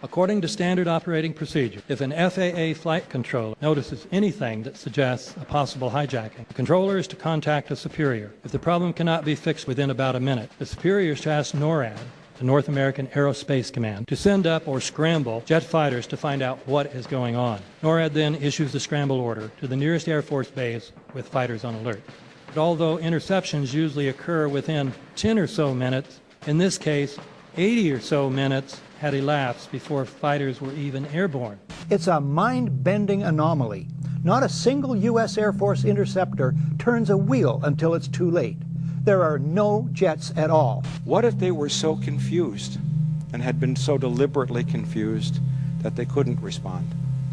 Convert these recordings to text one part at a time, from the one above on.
According to standard operating procedure, if an FAA flight controller notices anything that suggests a possible hijacking, the controller is to contact a superior. If the problem cannot be fixed within about a minute, the superior is to ask NORAD, the North American Aerospace Command, to send up or scramble jet fighters to find out what is going on. NORAD then issues the scramble order to the nearest Air Force base with fighters on alert. But although interceptions usually occur within 10 or so minutes, in this case, 80 or so minutes had elapsed before fighters were even airborne. It's a mind-bending anomaly. Not a single U.S. Air Force interceptor turns a wheel until it's too late. There are no jets at all. What if they were so confused and had been so deliberately confused that they couldn't respond?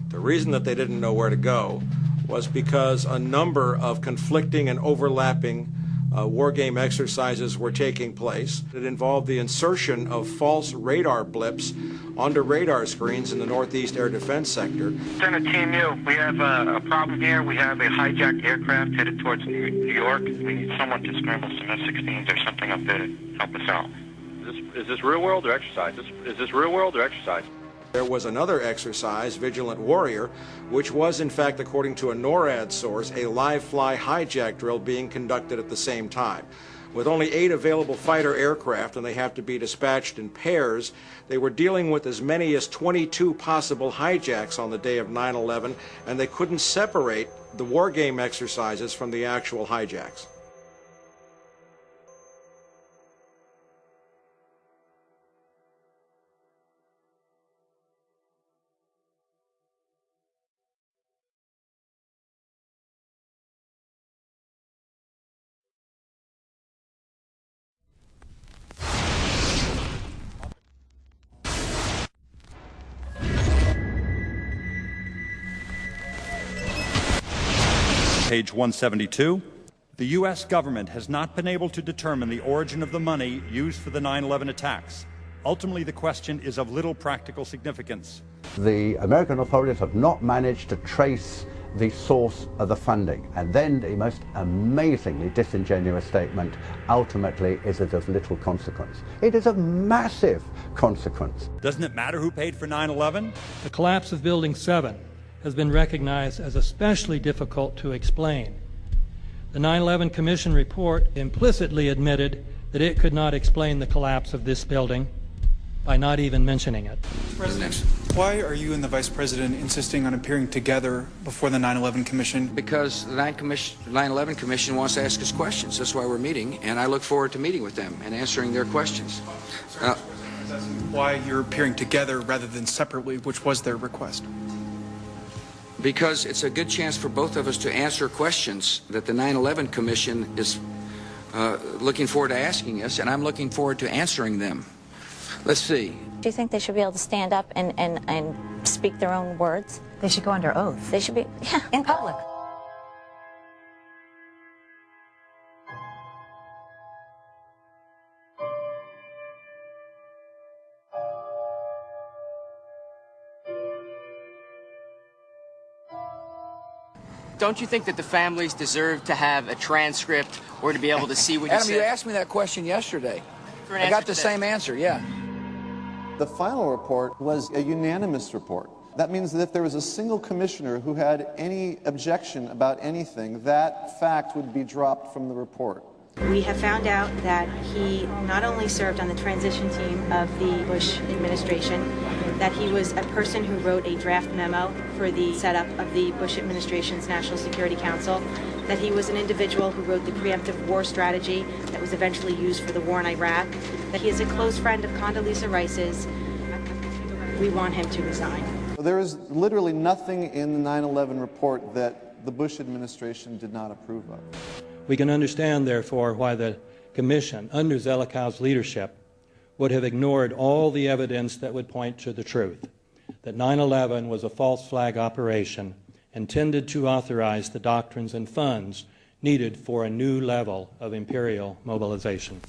The reason that they didn't know where to go was because a number of conflicting and overlapping war game exercises were taking place. It involved the insertion of false radar blips onto radar screens in the Northeast Air Defense Sector. Center Team U, we have a problem here. We have a hijacked aircraft headed towards New York. We need someone to scramble some F-16s or something up there to help us out. Is this real world or exercise? Is this real world or exercise? There was another exercise, Vigilant Warrior, which was, in fact, according to a NORAD source, a live-fly hijack drill being conducted at the same time. With only 8 available fighter aircraft, and they have to be dispatched in pairs, they were dealing with as many as 22 possible hijacks on the day of 9/11, and they couldn't separate the war game exercises from the actual hijacks. Page 172. The U.S. government has not been able to determine the origin of the money used for the 9/11 attacks. Ultimately, the question is of little practical significance. The American authorities have not managed to trace the source of the funding, and then the most amazingly disingenuous statement ultimately is it of little consequence. It is of massive consequence. Doesn't it matter who paid for 9/11? The collapse of Building 7 has been recognized as especially difficult to explain. The 9/11 Commission report implicitly admitted that it could not explain the collapse of this building by not even mentioning it. President, why are you and the Vice President insisting on appearing together before the 9/11 Commission? Because the 9/11 Commission wants to ask us questions. That's why we're meeting, and I look forward to meeting with them and answering their questions. Why you're appearing together rather than separately, which was their request? Because it's a good chance for both of us to answer questions that the 9/11 Commission is looking forward to asking us, and I'm looking forward to answering them. Let's see. Do you think they should be able to stand up and speak their own words? They should go under oath. They should be, yeah. In public. Don't you think that the families deserve to have a transcript or to be able to see what you Adam, said? you asked me that question yesterday. I got the same answer, yeah. The final report was a unanimous report. That means that if there was a single commissioner who had any objection about anything, that fact would be dropped from the report. We have found out that he not only served on the transition team of the Bush administration, that he was a person who wrote a draft memo for the setup of the Bush administration's National Security Council, that he was an individual who wrote the preemptive war strategy that was eventually used for the war in Iraq, that he is a close friend of Condoleezza Rice's. We want him to resign. There is literally nothing in the 9/11 report that the Bush administration did not approve of. We can understand, therefore, why the Commission, under Zelikow's leadership, would have ignored all the evidence that would point to the truth, that 9/11 was a false flag operation intended to authorize the doctrines and funds needed for a new level of imperial mobilization.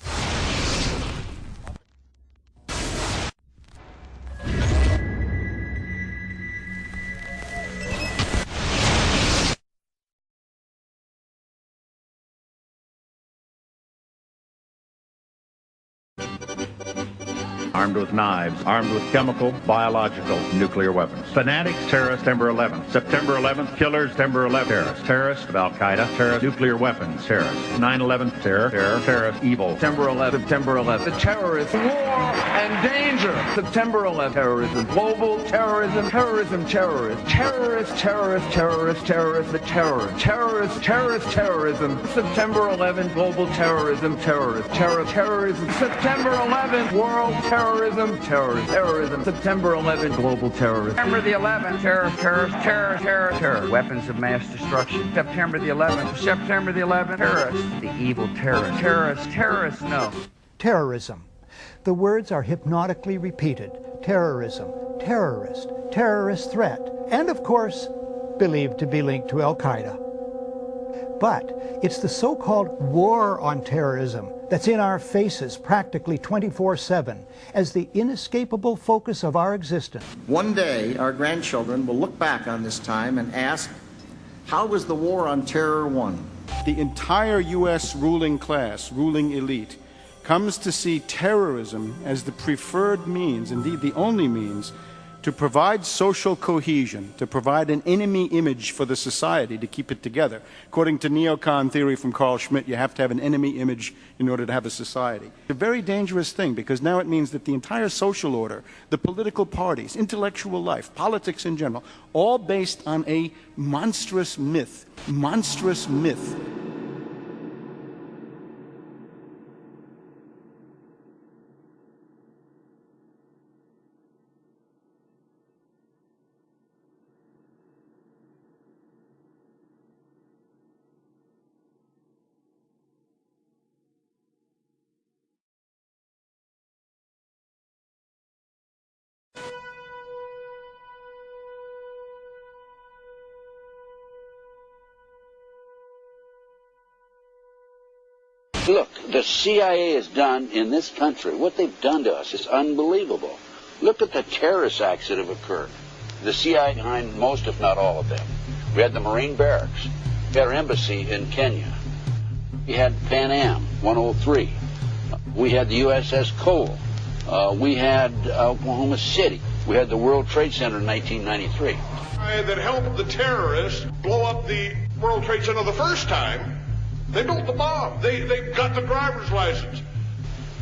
armed with knives, armed with chemical, biological, nuclear weapons. Fanatics, terrorists, September 11th. September 11th, killers, September 11th, terrorists. Terrorists of Al-Qaeda, terrorists, nuclear weapons, terrorists. 9/11, terror, terrorist, evil. September 11th, September 11th. The terrorists, war and danger. September 11th, terrorism, global terrorism, terrorism, terrorists, terrorists, terrorists, terrorists, terrorists, the terror, terrorists, terrorist, terrorism. September 11th, global terrorism, terrorists, terrorism. September 11th, world terrorism, terrorism. September 11th, global terrorism. September the 11th, terror. Weapons of mass destruction. September the 11th, September the 11th, terrorists, the evil terrorists, no. Terrorism. The words are hypnotically repeated. Terrorism, terrorist, terrorist threat, and of course, believed to be linked to Al-Qaeda. But it's the so-called war on terrorism that's in our faces practically 24/7 as the inescapable focus of our existence. One day, our grandchildren will look back on this time and ask, how was the war on terror won? The entire U.S. ruling class, ruling elite, comes to see terrorism as the preferred means, indeed the only means, to provide social cohesion, to provide an enemy image for the society to keep it together. According to neocon theory from Carl Schmitt, you have to have an enemy image in order to have a society. It's a very dangerous thing because now it means that the entire social order, the political parties, intellectual life, politics in general, all based on a monstrous myth. Monstrous myth. Look, the CIA has done in this country, what they've done to us is unbelievable. Look at the terrorist acts that have occurred. The CIA behind most, if not all of them. We had the Marine Barracks. We had our embassy in Kenya. We had Pan Am 103. We had the USS Cole. We had Oklahoma City. We had the World Trade Center in 1993. That helped the terrorists blow up the World Trade Center the first time. They built the bomb. They got the driver's license.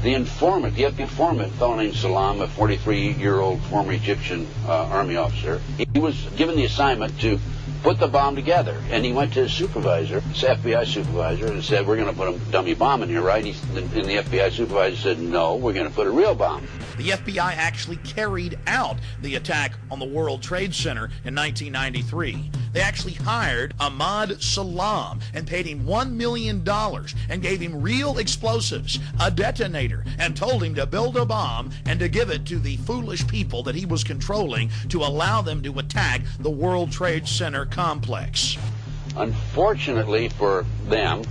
The informant, the informant, a fellow named Salam, a 43-year-old former Egyptian army officer, he was given the assignment to put the bomb together. And he went to his supervisor, his FBI supervisor, and said, we're going to put a dummy bomb in here, right? And the FBI supervisor said, no, we're going to put a real bomb. The FBI actually carried out the attack on the World Trade Center in 1993. They actually hired Ahmad Salam and paid him $1 million and gave him real explosives, a detonator, and told him to build a bomb and to give it to the foolish people that he was controlling to allow them to attack the World Trade Center complex. Unfortunately for them,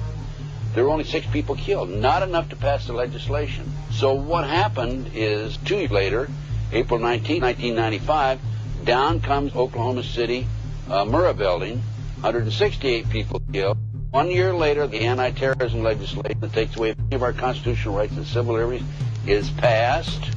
there were only 6 people killed, not enough to pass the legislation. So what happened is 2 years later, April 19, 1995, down comes Oklahoma City Murrah building, 168 people killed. 1 year later, the anti-terrorism legislation that takes away many of our constitutional rights and civil liberties is passed.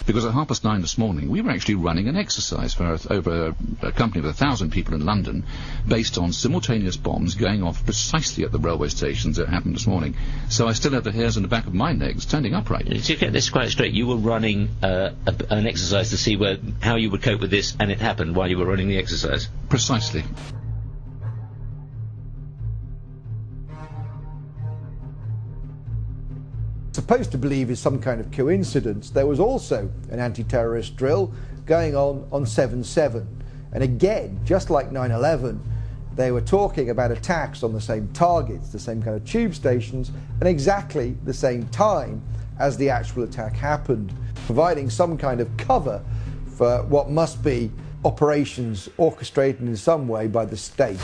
Because at 9:30 this morning, we were actually running an exercise for over a company of 1,000 people in London, based on simultaneous bombs going off precisely at the railway stations that happened this morning. So I still have the hairs on the back of my neck standing upright. To get this quite straight, you were running an exercise to see how you would cope with this, and it happened while you were running the exercise? Precisely. Supposed to believe is some kind of coincidence, there was also an anti-terrorist drill going on 7/7. And again, just like 9/11, they were talking about attacks on the same targets, the same kind of tube stations, and exactly the same time as the actual attack happened, providing some kind of cover for what must be operations orchestrated in some way by the state.